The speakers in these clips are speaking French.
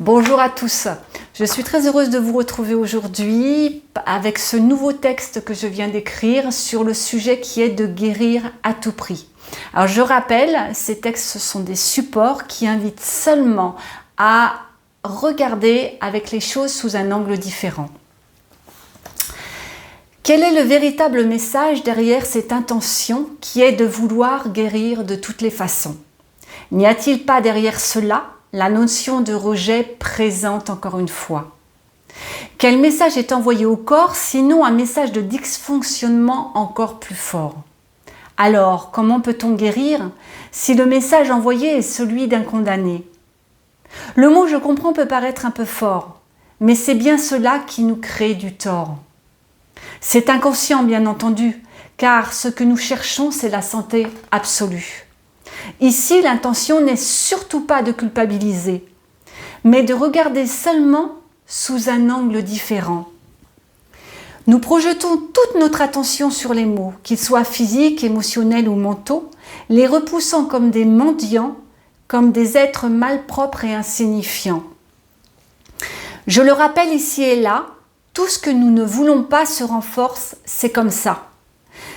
Bonjour à tous, je suis très heureuse de vous retrouver aujourd'hui avec ce nouveau texte que je viens d'écrire sur le sujet qui est de guérir à tout prix. Alors je rappelle, ces textes sont des supports qui invitent seulement à regarder avec les choses sous un angle différent. Quel est le véritable message derrière cette intention qui est de vouloir guérir de toutes les façons? N'y a-t-il pas derrière cela la notion de rejet présente encore une fois? Quel message est envoyé au corps, sinon un message de dysfonctionnement encore plus fort? Alors, comment peut-on guérir si le message envoyé est celui d'un condamné? Le mot « je comprends » peut paraître un peu fort, mais c'est bien cela qui nous crée du tort. C'est inconscient, bien entendu, car ce que nous cherchons, c'est la santé absolue. Ici, l'intention n'est surtout pas de culpabiliser, mais de regarder seulement sous un angle différent. Nous projetons toute notre attention sur les mots, qu'ils soient physiques, émotionnels ou mentaux, les repoussant comme des mendiants, comme des êtres malpropres et insignifiants. Je le rappelle ici et là, tout ce que nous ne voulons pas se renforce, c'est comme ça.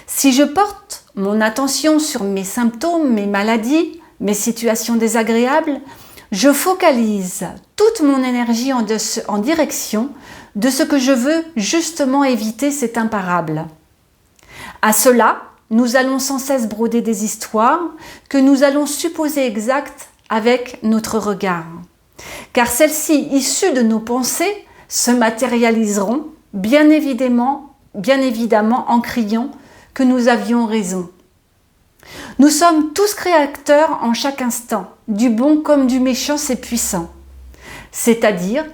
Si je porte mon attention sur mes symptômes, mes maladies, mes situations désagréables, je focalise toute mon énergie en direction de ce que je veux justement éviter, c'est imparable. À cela, nous allons sans cesse broder des histoires que nous allons supposer exactes avec notre regard. Car celles-ci, issues de nos pensées, se matérialiseront bien évidemment en criant que nous avions raison. Nous sommes tous créateurs en chaque instant, du bon comme du méchant, c'est puissant. C'est-à-dire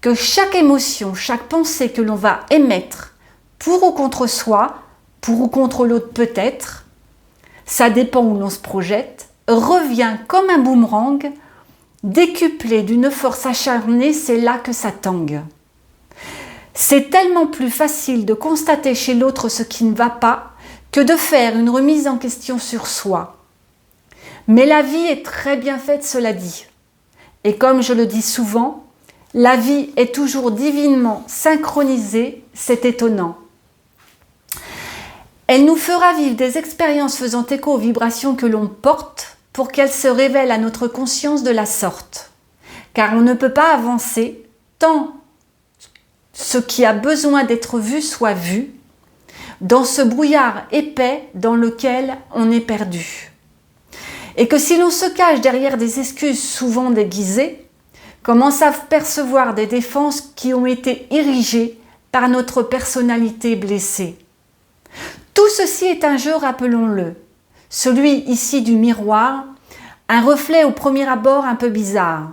que chaque émotion, chaque pensée que l'on va émettre, pour ou contre soi, pour ou contre l'autre peut-être, ça dépend où l'on se projette, revient comme un boomerang, décuplé d'une force acharnée, c'est là que ça tangue. C'est tellement plus facile de constater chez l'autre ce qui ne va pas que de faire une remise en question sur soi. Mais la vie est très bien faite, cela dit. Et comme je le dis souvent, la vie est toujours divinement synchronisée, c'est étonnant. Elle nous fera vivre des expériences faisant écho aux vibrations que l'on porte pour qu'elles se révèlent à notre conscience de la sorte. Car on ne peut pas avancer tant ce qui a besoin d'être vu soit vu, dans ce brouillard épais dans lequel on est perdu. Et que si l'on se cache derrière des excuses souvent déguisées, commence à percevoir des défenses qui ont été érigées par notre personnalité blessée. Tout ceci est un jeu, rappelons-le, celui ici du miroir, un reflet au premier abord un peu bizarre,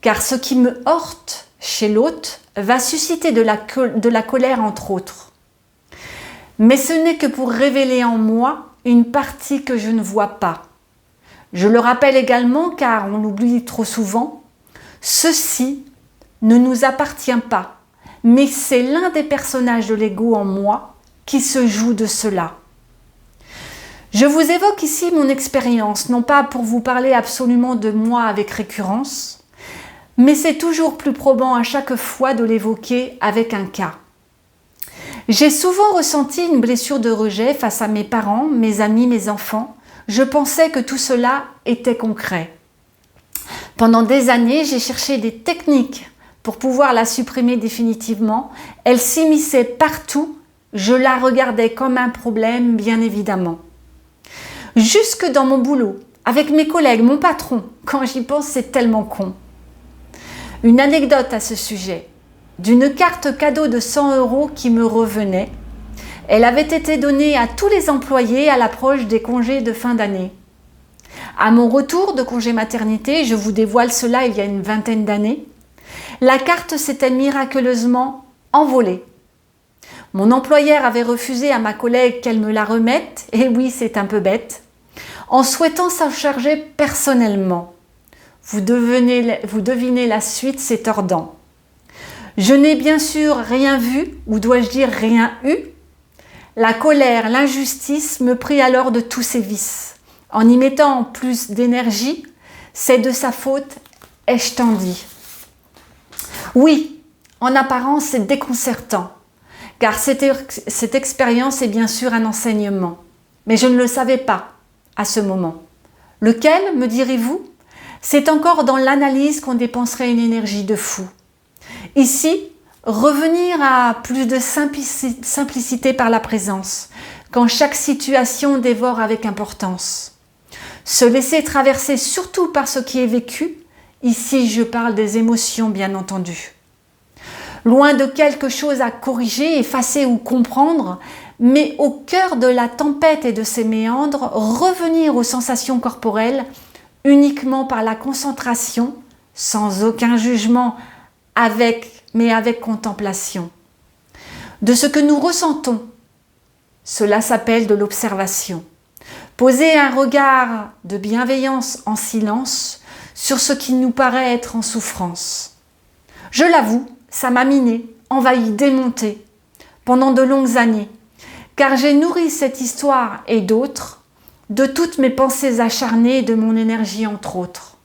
car ce qui me heurte chez l'autre va susciter de la colère entre autres. Mais ce n'est que pour révéler en moi une partie que je ne vois pas. Je le rappelle également car on l'oublie trop souvent, ceci ne nous appartient pas, mais c'est l'un des personnages de l'ego en moi qui se joue de cela. Je vous évoque ici mon expérience, non pas pour vous parler absolument de moi avec récurrence, mais c'est toujours plus probant à chaque fois de l'évoquer avec un cas. J'ai souvent ressenti une blessure de rejet face à mes parents, mes amis, mes enfants. Je pensais que tout cela était concret. Pendant des années, j'ai cherché des techniques pour pouvoir la supprimer définitivement. Elle s'immisçait partout. Je la regardais comme un problème, bien évidemment. Jusque dans mon boulot, avec mes collègues, mon patron. Quand j'y pense, c'est tellement con. Une anecdote à ce sujet. D'une carte cadeau de 100 € qui me revenait. Elle avait été donnée à tous les employés à l'approche des congés de fin d'année. À mon retour de congé maternité, je vous dévoile cela il y a une vingtaine d'années, la carte s'était miraculeusement envolée. Mon employeur avait refusé à ma collègue qu'elle me la remette, et oui, c'est un peu bête, en souhaitant s'en charger personnellement. Vous devinez la suite, c'est tordant. Je n'ai bien sûr rien vu, ou dois-je dire rien eu. La colère, l'injustice me prit alors de tous ses vices. En y mettant plus d'énergie, c'est de sa faute, ai-je tant dit. Oui, en apparence, c'est déconcertant, car cette expérience est bien sûr un enseignement. Mais je ne le savais pas à ce moment. Lequel, me direz-vous? C'est encore dans l'analyse qu'on dépenserait une énergie de fou. Ici, revenir à plus de simplicité par la présence, quand chaque situation dévore avec importance. Se laisser traverser surtout par ce qui est vécu, ici je parle des émotions bien entendu. Loin de quelque chose à corriger, effacer ou comprendre, mais au cœur de la tempête et de ses méandres, revenir aux sensations corporelles uniquement par la concentration, sans aucun jugement, mais avec contemplation. De ce que nous ressentons, cela s'appelle de l'observation. Poser un regard de bienveillance en silence sur ce qui nous paraît être en souffrance. Je l'avoue, ça m'a miné, envahi, démonté pendant de longues années, car j'ai nourri cette histoire et d'autres de toutes mes pensées acharnées et de mon énergie entre autres.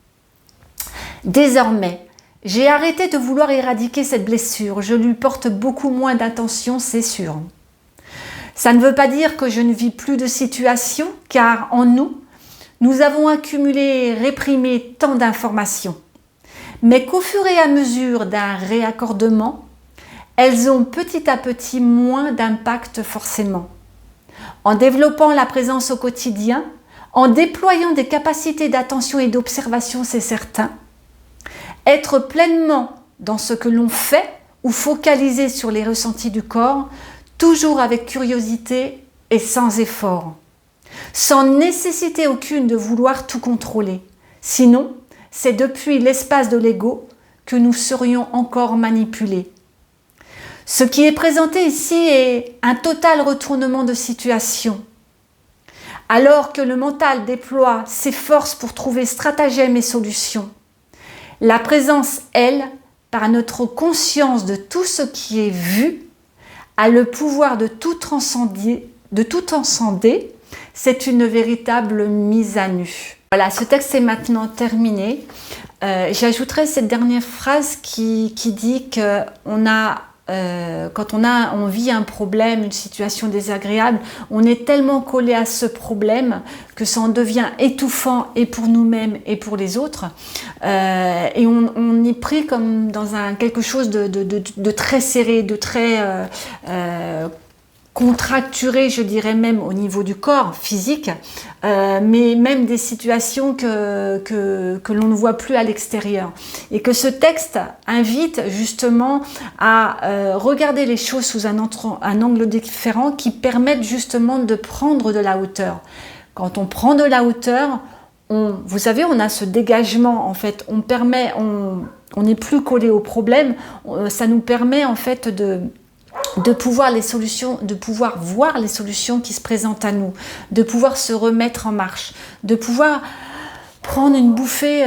Désormais, j'ai arrêté de vouloir éradiquer cette blessure, je lui porte beaucoup moins d'attention, c'est sûr. Ça ne veut pas dire que je ne vis plus de situations, car en nous, nous avons accumulé et réprimé tant d'informations. Mais qu'au fur et à mesure d'un réaccordement, elles ont petit à petit moins d'impact forcément. En développant la présence au quotidien, en déployant des capacités d'attention et d'observation, c'est certain, être pleinement dans ce que l'on fait ou focaliser sur les ressentis du corps, toujours avec curiosité et sans effort, sans nécessité aucune de vouloir tout contrôler. Sinon, c'est depuis l'espace de l'ego que nous serions encore manipulés. Ce qui est présenté ici est un total retournement de situation. Alors que le mental déploie ses forces pour trouver stratagèmes et solutions, la présence, elle, par notre conscience de tout ce qui est vu, a le pouvoir de tout transcender. C'est une véritable mise à nu. Voilà, ce texte est maintenant terminé. J'ajouterai cette dernière phrase qui dit que quand on vit un problème, une situation désagréable, on est tellement collé à ce problème que ça en devient étouffant et pour nous-mêmes et pour les autres. Et on est pris comme dans quelque chose de très serré, de très contracturé, je dirais même au niveau du corps physique, mais même des situations que l'on ne voit plus à l'extérieur. Et que ce texte invite justement à regarder les choses sous un angle différent qui permettent justement de prendre de la hauteur. Quand on prend de la hauteur, vous savez, on a ce dégagement en fait, on n'est plus collé au problème, ça nous permet en fait de pouvoir voir les solutions qui se présentent à nous, de pouvoir se remettre en marche, de pouvoir prendre une bouffée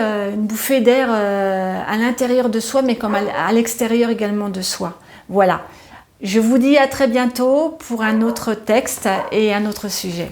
d'air à l'intérieur de soi, mais comme à l'extérieur également de soi. Voilà. Je vous dis à très bientôt pour un autre texte et un autre sujet.